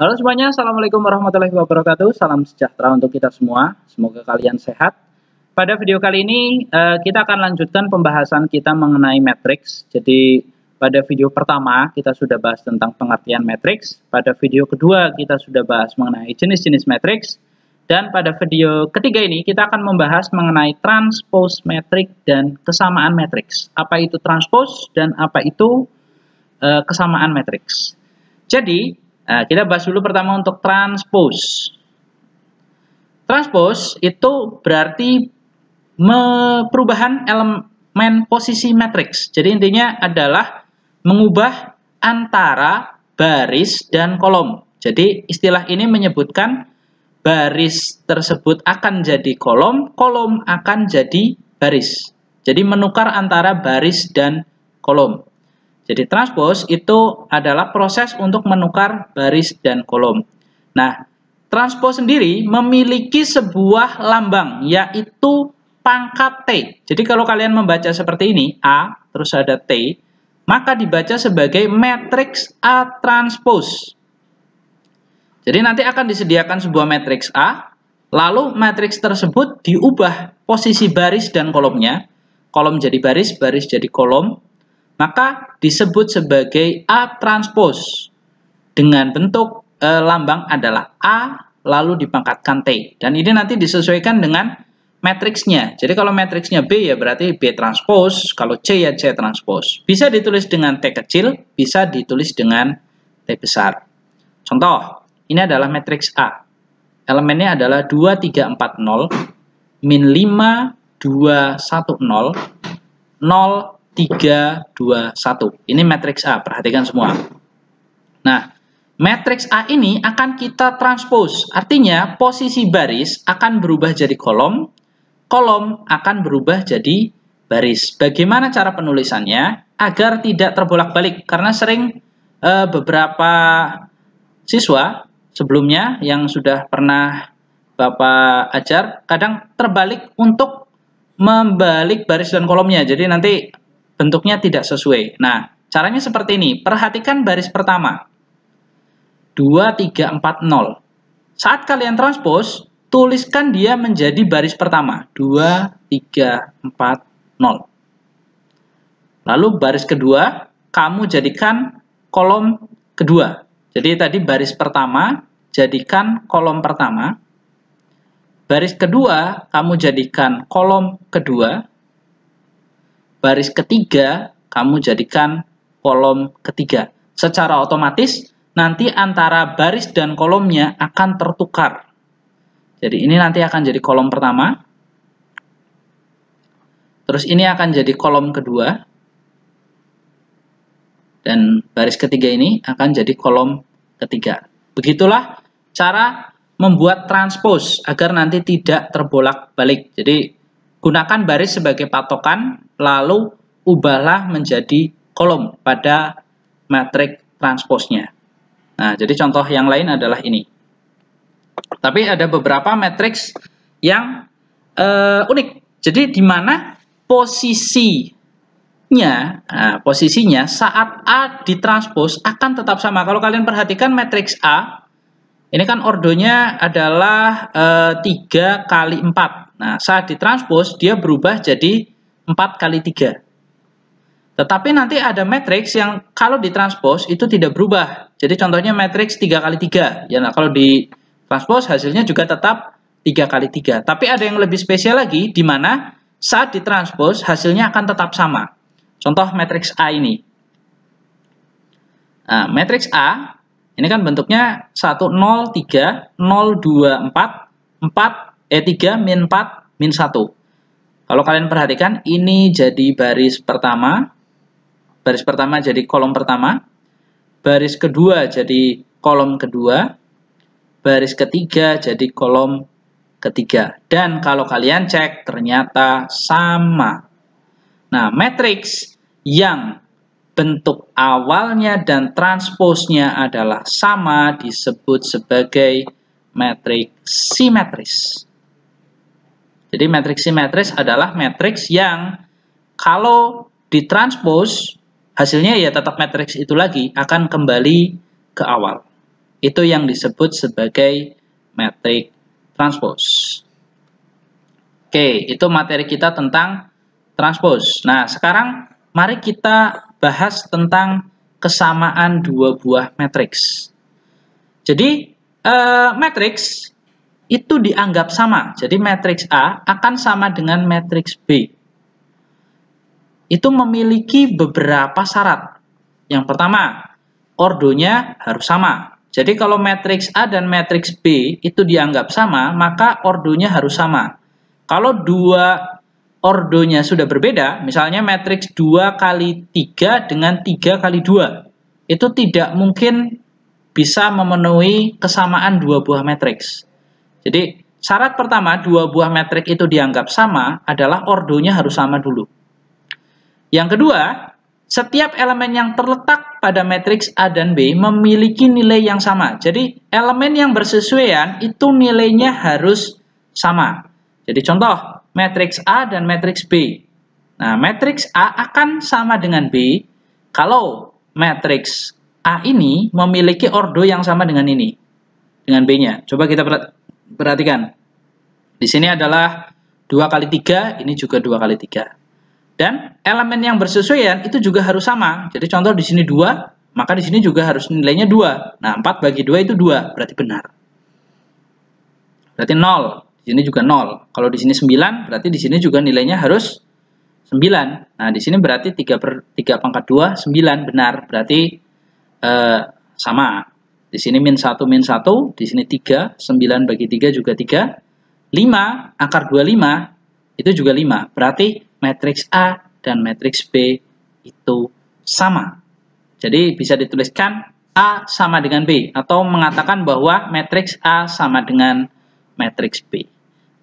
Halo semuanya, Assalamualaikum warahmatullahi wabarakatuh. Salam sejahtera untuk kita semua. Semoga kalian sehat. Pada video kali ini, kita akan lanjutkan pembahasan kita mengenai matriks. Jadi, pada video pertama, kita sudah bahas tentang pengertian matriks. Pada video kedua, kita sudah bahas mengenai jenis-jenis matriks. Dan pada video ketiga ini, kita akan membahas mengenai transpose matriks dan kesamaan matriks. Apa itu transpose dan apa itu kesamaan matriks. Jadi, kita bahas dulu pertama untuk transpose. Transpose itu berarti perubahan elemen posisi matriks. Jadi intinya adalah mengubah antara baris dan kolom. Jadi istilah ini menyebutkan baris tersebut akan jadi kolom, kolom akan jadi baris. Jadi menukar antara baris dan kolom. Jadi transpose itu adalah proses untuk menukar baris dan kolom. Nah, transpose sendiri memiliki sebuah lambang, yaitu pangkat T. Jadi kalau kalian membaca seperti ini, A, terus ada T, maka dibaca sebagai matriks A transpose. Jadi nanti akan disediakan sebuah matriks A, lalu matriks tersebut diubah posisi baris dan kolomnya. Kolom jadi baris, baris jadi kolom. Maka disebut sebagai A transpose dengan bentuk lambang adalah A lalu dipangkatkan T, dan ini nanti disesuaikan dengan matriksnya. Jadi kalau matriksnya B ya berarti B transpose, kalau C ya C transpose. Bisa ditulis dengan T kecil, bisa ditulis dengan T besar. Contoh, ini adalah matriks A. Elemennya adalah 2, 3, 4, 0, min 5, 2, 1, 0, 0, 3, 2, 1. Ini matriks A, perhatikan semua. Nah, matriks A ini akan kita transpose. Artinya, posisi baris akan berubah jadi kolom, kolom akan berubah jadi baris. Bagaimana cara penulisannya? Agar tidak terbolak-balik. Karena sering beberapa siswa sebelumnya yang sudah pernah Bapak ajar, kadang terbalik untuk membalik baris dan kolomnya. Jadi nanti bentuknya tidak sesuai. Nah, caranya seperti ini. Perhatikan baris pertama. 2, 3, 4, 0. Saat kalian transpose, tuliskan dia menjadi baris pertama. 2, 3, 4, 0. Lalu baris kedua, kamu jadikan kolom kedua. Jadi tadi baris pertama, jadikan kolom pertama. Baris kedua, kamu jadikan kolom kedua. Baris ketiga, kamu jadikan kolom ketiga. Secara otomatis, nanti antara baris dan kolomnya akan tertukar. Jadi ini nanti akan jadi kolom pertama. Terus ini akan jadi kolom kedua. Dan baris ketiga ini akan jadi kolom ketiga. Begitulah cara membuat transpose agar nanti tidak terbolak-balik. Jadi gunakan baris sebagai patokan, lalu ubahlah menjadi kolom pada matriks transposnya. Nah, jadi contoh yang lain adalah ini. Tapi ada beberapa matriks yang unik. Jadi di mana posisinya saat A ditranspos akan tetap sama. Kalau kalian perhatikan matriks A, ini kan ordonya adalah 3 kali 4. Nah, saat ditranspos, dia berubah jadi 4 kali 3. Tetapi nanti ada matriks yang kalau ditranspos itu tidak berubah. Jadi contohnya matriks 3 kali 3. Ya, nah, kalau ditranspos hasilnya juga tetap 3 kali 3. Tapi ada yang lebih spesial lagi, di mana saat ditranspos hasilnya akan tetap sama. Contoh matriks A ini. Nah, matriks A, ini kan bentuknya 1, 0, 3, 0, 2, 4, 3, min 4, min 1. Kalau kalian perhatikan, ini jadi baris pertama. Baris pertama jadi kolom pertama. Baris kedua jadi kolom kedua. Baris ketiga jadi kolom ketiga. Dan kalau kalian cek, ternyata sama. Nah, matriks yang bentuk awalnya dan transposnya adalah sama disebut sebagai matriks simetris. Jadi matriks simetris adalah matriks yang kalau ditranspos hasilnya ya tetap matriks itu lagi, akan kembali ke awal. Itu yang disebut sebagai matriks transpose. Oke, itu materi kita tentang transpose. Nah, sekarang mari kita bahas tentang kesamaan dua buah matriks. Jadi, matriks itu dianggap sama. Jadi, matriks A akan sama dengan matriks B. Itu memiliki beberapa syarat. Yang pertama, ordonya harus sama. Jadi kalau matriks A dan matriks B itu dianggap sama, maka ordonya harus sama. Kalau dua ordonya sudah berbeda, misalnya matriks 2 kali 3 dengan 3 kali 2, itu tidak mungkin bisa memenuhi kesamaan dua buah matriks. Jadi syarat pertama dua buah matriks itu dianggap sama adalah ordonya harus sama dulu. Yang kedua, setiap elemen yang terletak pada matriks A dan B memiliki nilai yang sama. Jadi, elemen yang bersesuaian itu nilainya harus sama. Jadi, contoh, matriks A dan matriks B. Nah, matriks A akan sama dengan B kalau matriks A ini memiliki ordo yang sama dengan ini, dengan B-nya. Coba kita perhatikan. Di sini adalah 2 kali 3, ini juga 2 kali 3. Dan elemen yang bersesuaian itu juga harus sama. Jadi contoh di sini 2, maka di sini juga harus nilainya 2. Nah, 4 bagi 2 itu 2, berarti benar. Berarti 0. Di sini juga 0. Kalau di sini 9, berarti di sini juga nilainya harus 9. Nah, di sini berarti 3 pangkat 2, 9, benar. Berarti sama. Di sini min 1, di sini 3, 9 bagi 3 juga 3. 5, akar 25, itu juga 5. Berarti matriks A dan matriks B itu sama. Jadi bisa dituliskan A sama dengan B, atau mengatakan bahwa matriks A sama dengan matriks B.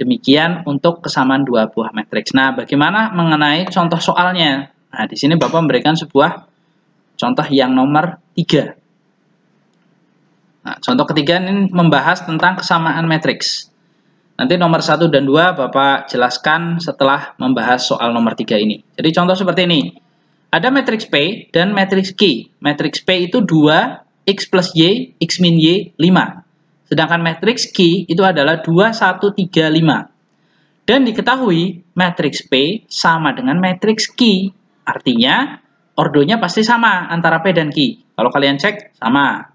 Demikian untuk kesamaan dua buah matriks. Nah, bagaimana mengenai contoh soalnya? Nah, di sini Bapak memberikan sebuah contoh yang nomor 3. Nah, contoh ketiga ini membahas tentang kesamaan matriks. Nanti nomor 1 dan 2 Bapak jelaskan setelah membahas soal nomor 3 ini. Jadi contoh seperti ini. Ada matriks P dan matriks Q. Matriks P itu 2, X plus Y, X min Y, 5. Sedangkan matriks Q itu adalah 2, 1, 3, 5. Dan diketahui matriks P sama dengan matriks Q. Artinya ordonya pasti sama antara P dan Q. Kalau kalian cek, sama.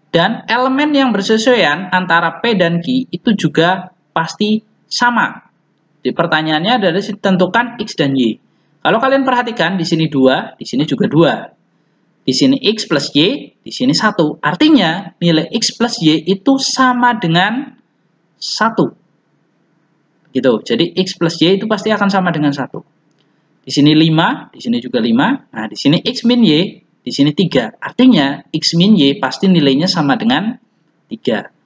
Dan elemen yang bersesuaian antara P dan Q itu juga pasti sama. Di pertanyaannya adalah tentukan X dan Y. Kalau kalian perhatikan di sini 2, di sini juga 2. Di sini X plus Y, di sini 1. Artinya nilai X plus Y itu sama dengan 1. Gitu. Jadi X plus Y itu pasti akan sama dengan 1. Di sini 5, di sini juga 5. Nah, di sini X min Y, di sini 3. Artinya X min Y pasti nilainya sama dengan 3.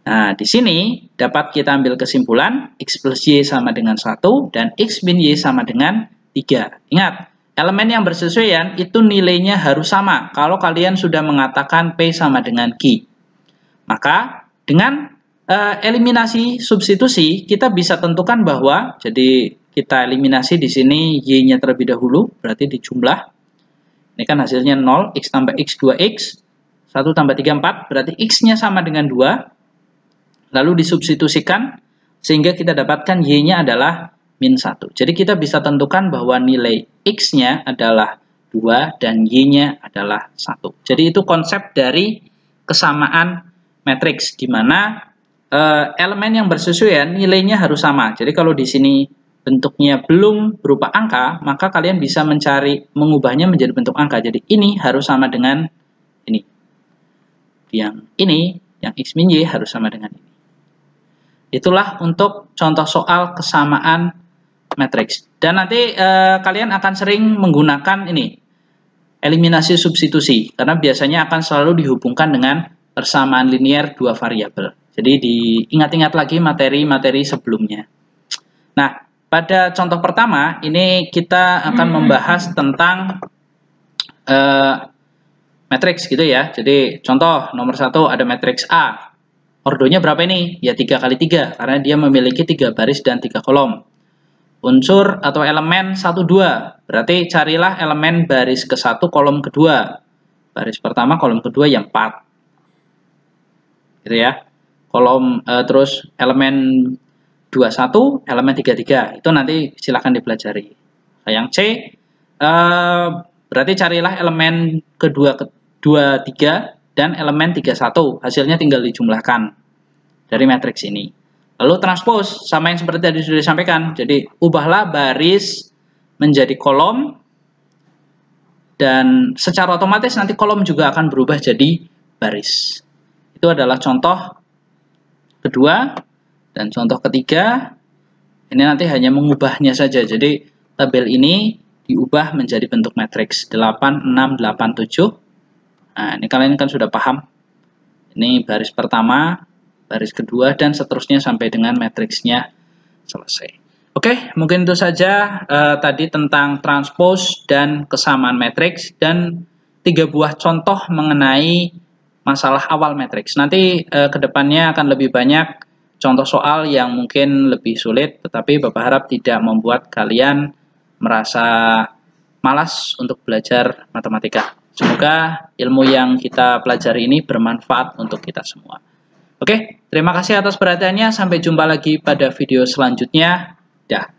Nah, di sini dapat kita ambil kesimpulan X plus Y sama dengan 1 dan X min Y sama dengan 3. Ingat, elemen yang bersesuaian itu nilainya harus sama kalau kalian sudah mengatakan P sama dengan Q. Maka dengan eliminasi substitusi kita bisa tentukan bahwa, jadi kita eliminasi di sini Y-nya terlebih dahulu, berarti dijumlah. Ini kan hasilnya 0, X tambah X 2X, 1 tambah 3 4, berarti X-nya sama dengan 2. Lalu disubstitusikan sehingga kita dapatkan Y-nya adalah min 1. Jadi kita bisa tentukan bahwa nilai X-nya adalah 2 dan Y-nya adalah 1. Jadi itu konsep dari kesamaan matriks, di mana elemen yang bersesuaian nilainya harus sama. Jadi kalau di sini bentuknya belum berupa angka, maka kalian bisa mengubahnya menjadi bentuk angka. Jadi ini harus sama dengan ini. Yang X min Y harus sama dengan ini. Itulah untuk contoh soal kesamaan matriks. Dan nanti kalian akan sering menggunakan ini, eliminasi substitusi, karena biasanya akan selalu dihubungkan dengan persamaan linier dua variabel. Jadi diingat-ingat lagi materi-materi sebelumnya. Nah, pada contoh pertama ini kita akan membahas tentang matriks gitu ya. Jadi contoh nomor 1 ada matriks A. Ordonya berapa ini? Ya 3 kali 3, karena dia memiliki 3 baris dan 3 kolom. Unsur atau elemen 1, 2. Berarti carilah elemen baris ke-1, kolom kedua. Baris pertama, kolom kedua yang 4. gitu ya. Kolom terus elemen 21, elemen 33 itu nanti silahkan dipelajari. Yang C berarti carilah elemen kedua, 23 dan elemen 31. Hasilnya tinggal dijumlahkan dari matriks ini. Lalu transpose sama yang seperti tadi sudah disampaikan. Jadi ubahlah baris menjadi kolom dan secara otomatis nanti kolom juga akan berubah jadi baris. Itu adalah contoh kedua. Dan contoh ketiga, ini nanti hanya mengubahnya saja. Jadi tabel ini diubah menjadi bentuk matriks 8, 6, 8, 7. Nah, ini kalian kan sudah paham. Ini baris pertama, baris kedua, dan seterusnya sampai dengan matriksnya selesai. Oke, mungkin itu saja tadi tentang transpose dan kesamaan matriks dan 3 buah contoh mengenai masalah awal matriks. Nanti kedepannya akan lebih banyak contoh soal yang mungkin lebih sulit, tetapi Bapak harap tidak membuat kalian merasa malas untuk belajar matematika. Semoga ilmu yang kita pelajari ini bermanfaat untuk kita semua. Oke, terima kasih atas perhatiannya. Sampai jumpa lagi pada video selanjutnya. Dah.